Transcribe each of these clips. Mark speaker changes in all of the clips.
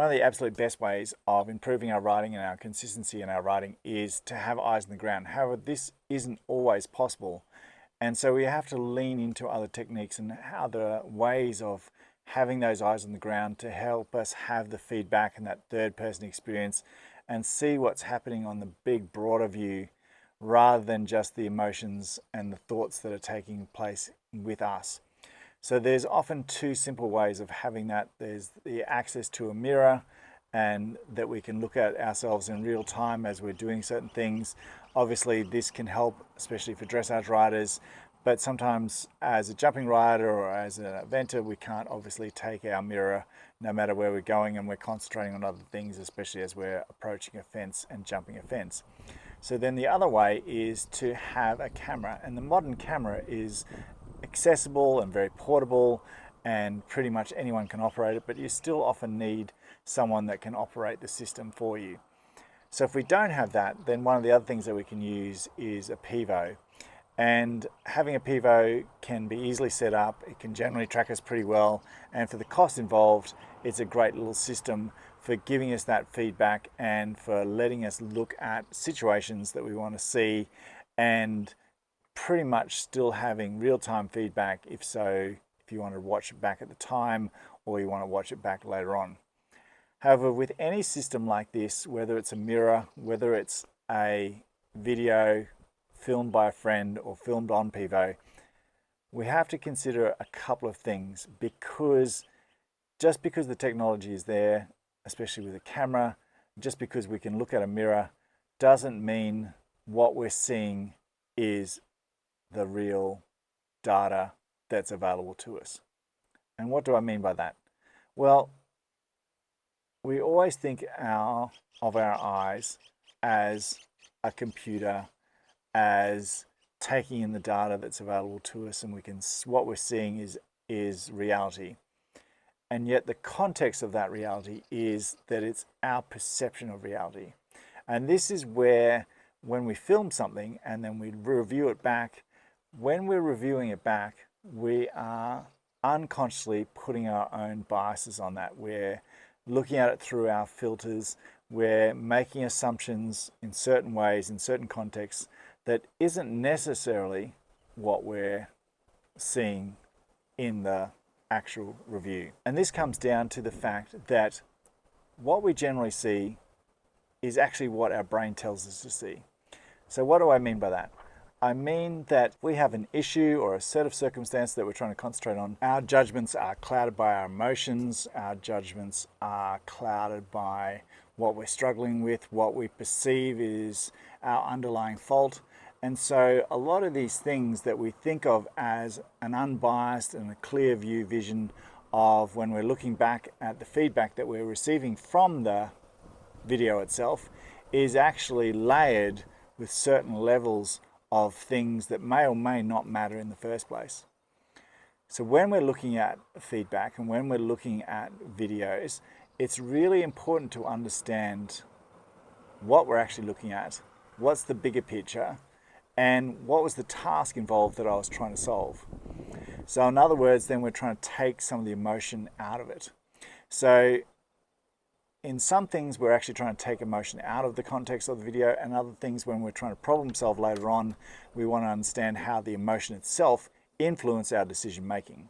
Speaker 1: One of the absolute best ways of improving our writing and our consistency in our writing is to have eyes on the ground. However, this isn't always possible. And so we have to lean into other techniques and other ways of having those eyes on the ground to help us have the feedback and that third person experience and see what's happening on the big broader view rather than just the emotions and the thoughts that are taking place with us. So there's often two simple ways of having that. There's the access to a mirror and that we can look at ourselves in real time as we're doing certain things. Obviously this can help, especially for dressage riders, but sometimes as a jumping rider or as an eventer, we can't obviously take our mirror no matter where we're going, and we're concentrating on other things, especially as we're approaching a fence and jumping a fence. So then the other way is to have a camera, and the modern camera is accessible and very portable and pretty much anyone can operate it, but you still often need someone that can operate the system for you. So if we don't have that, then one of the other things that we can use is a Pivo. And having a Pivo can be easily set up. It can generally track us pretty well, and for the cost involved, it's a great little system for giving us that feedback and for letting us look at situations that we want to see and pretty much still having real-time feedback if you want to watch it back at the time or you want to watch it back later on. However, with any system like this, whether it's a mirror, whether it's a video filmed by a friend or filmed on Pivo, we have to consider a couple of things, because just because the technology is there, especially with a camera, just because we can look at a mirror, doesn't mean what we're seeing is the real data that's available to us. And what do I mean by that? Well, we always think of our eyes as a computer, as taking in the data that's available to us, and what we're seeing is reality. And yet the context of that reality is that it's our perception of reality. And this is where, when we film something and then we review it back, when we're reviewing it back, we are unconsciously putting our own biases on that. We're looking at it through our filters. We're making assumptions in certain ways, in certain contexts, that isn't necessarily what we're seeing in the actual review. And this comes down to the fact that what we generally see is actually what our brain tells us to see. So what do I mean by that? I mean that we have an issue or a set of circumstances that we're trying to concentrate on. Our judgments are clouded by our emotions. Our judgments are clouded by what we're struggling with, what we perceive is our underlying fault. And so a lot of these things that we think of as an unbiased and a clear view vision of when we're looking back at the feedback that we're receiving from the video itself is actually layered with certain levels of things that may or may not matter in the first place. So when we're looking at feedback and when we're looking at videos, it's really important to understand what we're actually looking at, what's the bigger picture, and what was the task involved that I was trying to solve. So in other words, then we're trying to take some of the emotion out of it. So in some things, we're actually trying to take emotion out of the context of the video, and other things, when we're trying to problem solve later on, we want to understand how the emotion itself influences our decision making.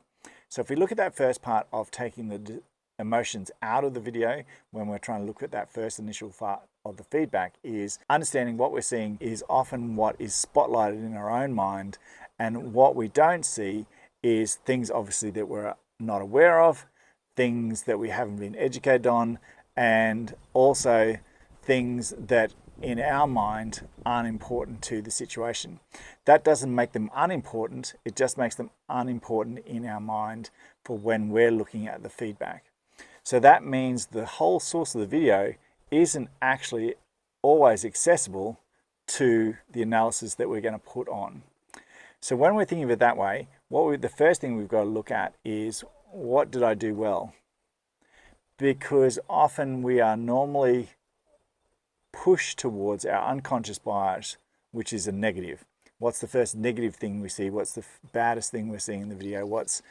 Speaker 1: So if we look at that first part of taking the emotions out of the video, when we're trying to look at that first initial part of the feedback, is understanding what we're seeing is often what is spotlighted in our own mind, and what we don't see is things obviously that we're not aware of, things that we haven't been educated on, and also things that in our mind aren't important to the situation. That doesn't make them unimportant, it just makes them unimportant in our mind for when we're looking at the feedback. So that means the whole source of the video isn't actually always accessible to the analysis that we're going to put on. So when we're thinking of it that way, the first thing we've got to look at is, what did I do well? Because often we are normally pushed towards our unconscious bias, which is a negative. What's the first negative thing we see? What's the baddest thing we're seeing in the video? What's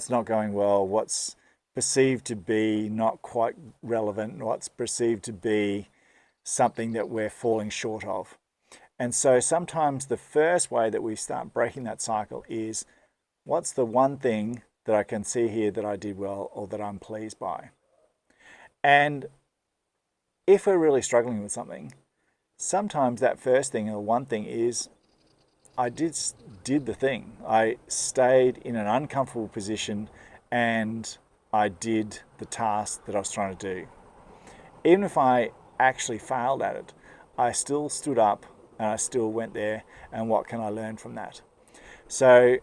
Speaker 1: not going well? What's perceived to be not quite relevant, what's perceived to be something that we're falling short of. And so sometimes the first way that we start breaking that cycle is, what's the one thing that I can see here that I did well or that I'm pleased by? And if we're really struggling with something, sometimes that first thing or one thing is, I did the thing. I stayed in an uncomfortable position and I did the task that I was trying to do. Even if I actually failed at it, I still stood up and I still went there, and what can I learn from that? So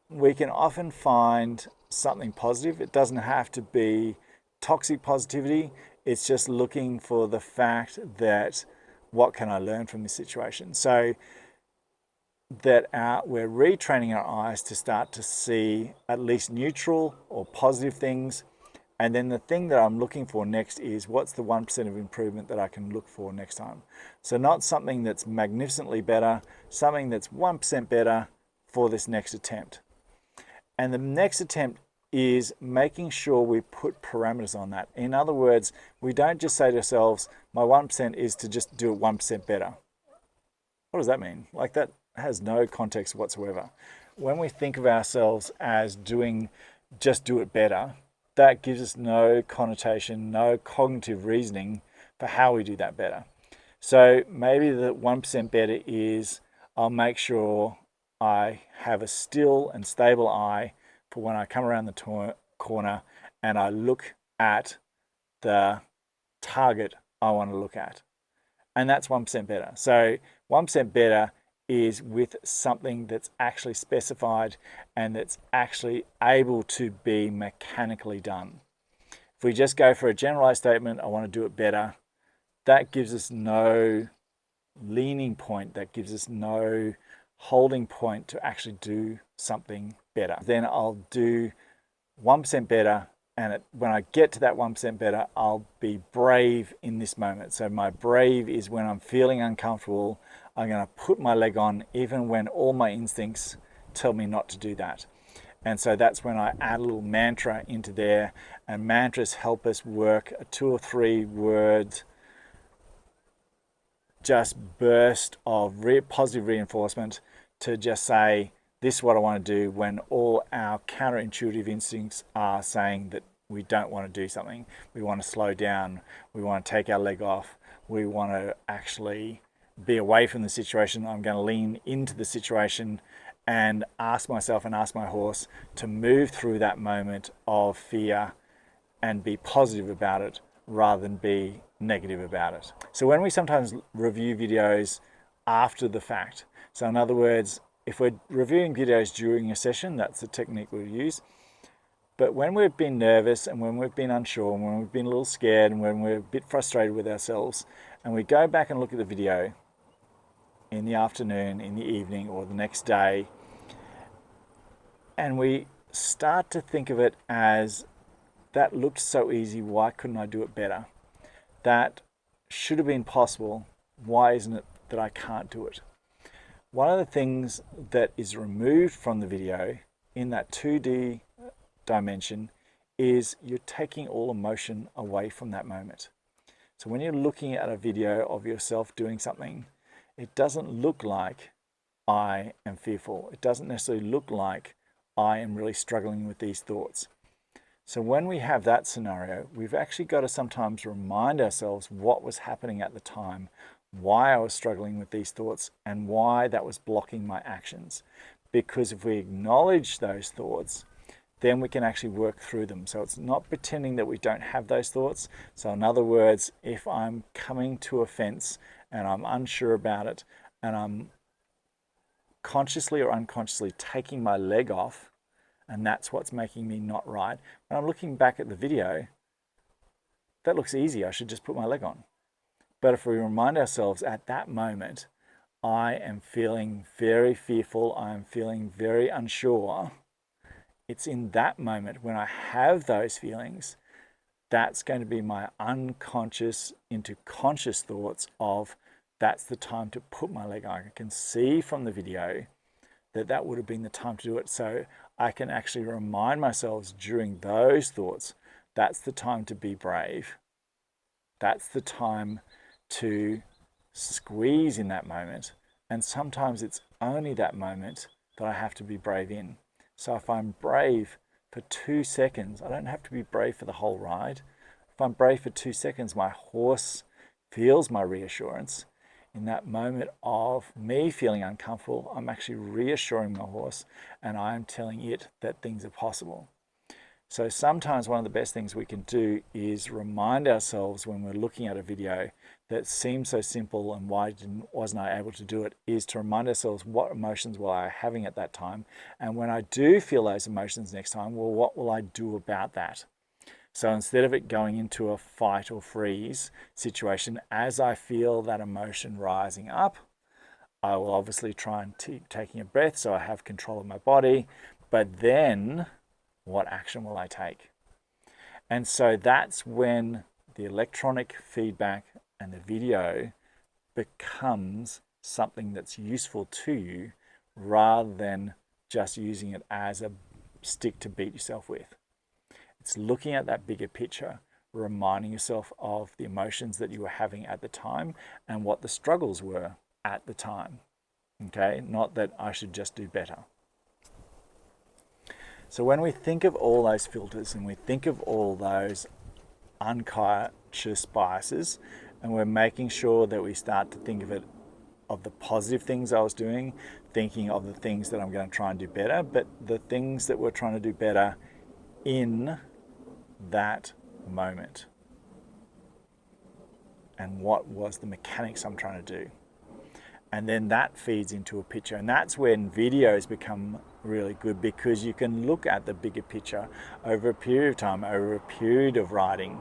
Speaker 1: we can often find something positive. It doesn't have to be toxic positivity. It's just looking for the fact that, what can I learn from this situation? So that we're retraining our eyes to start to see at least neutral or positive things. And then the thing that I'm looking for next is, what's the 1% of improvement that I can look for next time? So not something that's magnificently better, something that's 1% better for this next attempt. And the next attempt is making sure we put parameters on that. In other words, we don't just say to ourselves, my 1% is to just do it 1% better. What does that mean? Like, that has no context whatsoever. When we think of ourselves as doing just do it better, that gives us no connotation, no cognitive reasoning for how we do that better. So maybe the 1% better is, I'll make sure I have a still and stable eye for when I come around the corner and I look at the target I want to look at. And that's 1% better. So 1% better is with something that's actually specified and that's actually able to be mechanically done. If we just go for a generalized statement, I want to do it better, that gives us no leaning point, that gives us no holding point to actually do something better. Then I'll do 1% better, and when I get to that 1% better, I'll be brave in this moment. So my brave is when I'm feeling uncomfortable, I'm going to put my leg on even when all my instincts tell me not to do that. And so that's when I add a little mantra into there, and mantras help us work a 2 or 3 words just burst of positive reinforcement to just say, this is what I want to do, when all our counterintuitive instincts are saying that we don't want to do something. We want to slow down. We want to take our leg off. We want to actually be away from the situation. I'm going to lean into the situation and ask myself and ask my horse to move through that moment of fear and be positive about it rather than be negative about it. So when we sometimes review videos after the fact, so in other words, if we're reviewing videos during a session, that's the technique we'll use. But when we've been nervous and when we've been unsure and when we've been a little scared and when we're a bit frustrated with ourselves, and we go back and look at the video in the afternoon, in the evening, or the next day, and we start to think of it as, that looked so easy, why couldn't I do it better? That should have been possible, why isn't it that I can't do it? One of the things that is removed from the video in that 2D dimension is you're taking all emotion away from that moment. So when you're looking at a video of yourself doing something, it doesn't look like I am fearful. It doesn't necessarily look like I am really struggling with these thoughts. So when we have that scenario, we've actually got to sometimes remind ourselves what was happening at the time, why I was struggling with these thoughts, and why that was blocking my actions. Because if we acknowledge those thoughts, then we can actually work through them. So it's not pretending that we don't have those thoughts. So in other words, if I'm coming to a fence and I'm unsure about it, and I'm consciously or unconsciously taking my leg off, and that's what's making me not right, when I'm looking back at the video, that looks easy, I should just put my leg on. But if we remind ourselves at that moment, I am feeling very fearful, I am feeling very unsure, it's in that moment when I have those feelings, that's going to be my unconscious into conscious thoughts of, that's the time to put my leg on. I can see from the video that that would have been the time to do it. So I can actually remind myself during those thoughts that's the time to be brave. That's the time to squeeze in that moment. And sometimes it's only that moment that I have to be brave in. So if I'm brave for 2 seconds, I don't have to be brave for the whole ride. If I'm brave for 2 seconds, my horse feels my reassurance. In that moment of me feeling uncomfortable, I'm actually reassuring my horse and I'm telling it that things are possible. So sometimes one of the best things we can do is remind ourselves when we're looking at a video that seems so simple and why wasn't I able to do it, is to remind ourselves what emotions were I having at that time. And when I do feel those emotions next time, well, what will I do about that? So instead of it going into a fight or freeze situation, as I feel that emotion rising up, I will obviously try and keep taking a breath so I have control of my body. But then what action will I take? And so that's when the electronic feedback and the video becomes something that's useful to you rather than just using it as a stick to beat yourself with. It's looking at that bigger picture, reminding yourself of the emotions that you were having at the time and what the struggles were at the time. Okay, not that I should just do better. So when we think of all those filters and we think of all those unconscious biases, and we're making sure that we start to think of the positive things I was doing, thinking of the things that I'm going to try and do better, but the things that we're trying to do better in that moment. And what was the mechanics I'm trying to do? And then that feeds into a picture. And that's when videos become really good, because you can look at the bigger picture over a period of time, over a period of writing,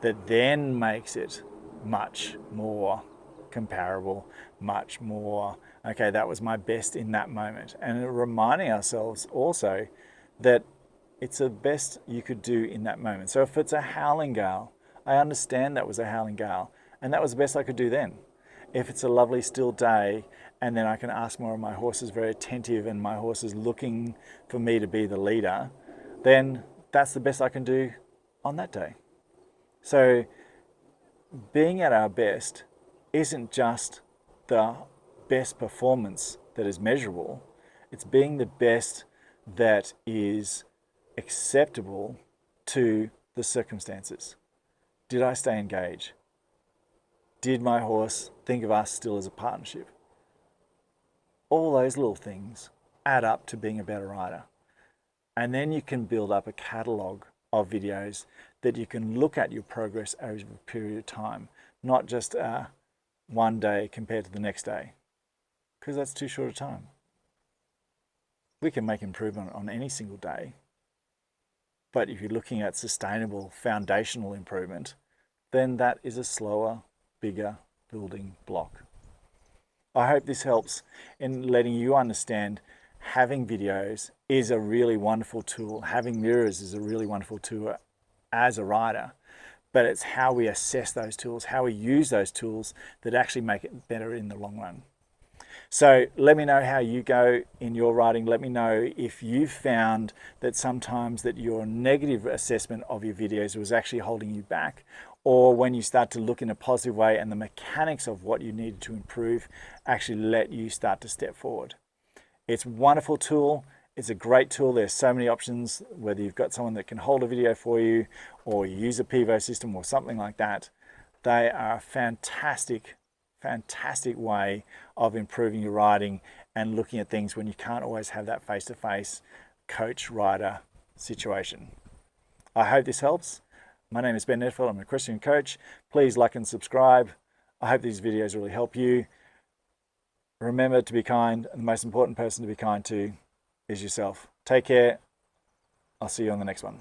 Speaker 1: that then makes it much more comparable, much more, okay, that was my best in that moment. And reminding ourselves also that it's the best you could do in that moment. So if it's a howling gale, I understand that was a howling gale, and that was the best I could do then. If it's a lovely still day, and then I can ask more of my horse is very attentive and my horse is looking for me to be the leader, then that's the best I can do on that day. So being at our best isn't just the best performance that is measurable. It's being the best that is acceptable to the circumstances. Did I stay engaged? Did my horse think of us still as a partnership? All those little things add up to being a better rider. And then you can build up a catalogue of videos that you can look at your progress over a period of time, not just one day compared to the next day, because that's too short a time. We can make improvement on any single day. But if you're looking at sustainable foundational improvement, then that is a slower, bigger building block. I hope this helps in letting you understand having videos is a really wonderful tool. Having mirrors is a really wonderful tool as a rider, but it's how we assess those tools, how we use those tools that actually make it better in the long run. So let me know how you go in your writing. Let me know if you found that sometimes that your negative assessment of your videos was actually holding you back, or when you start to look in a positive way and the mechanics of what you needed to improve actually let you start to step forward. It's a wonderful tool. It's a great tool. There's so many options, whether you've got someone that can hold a video for you or you use a Pivo system or something like that. They are a fantastic way of improving your riding and looking at things when you can't always have that face-to-face coach-rider situation. I hope this helps. My name is Ben Netfield. I'm a Christian coach. Please like and subscribe. I hope these videos really help you. Remember to be kind, and the most important person to be kind to is yourself. Take care. I'll see you on the next one.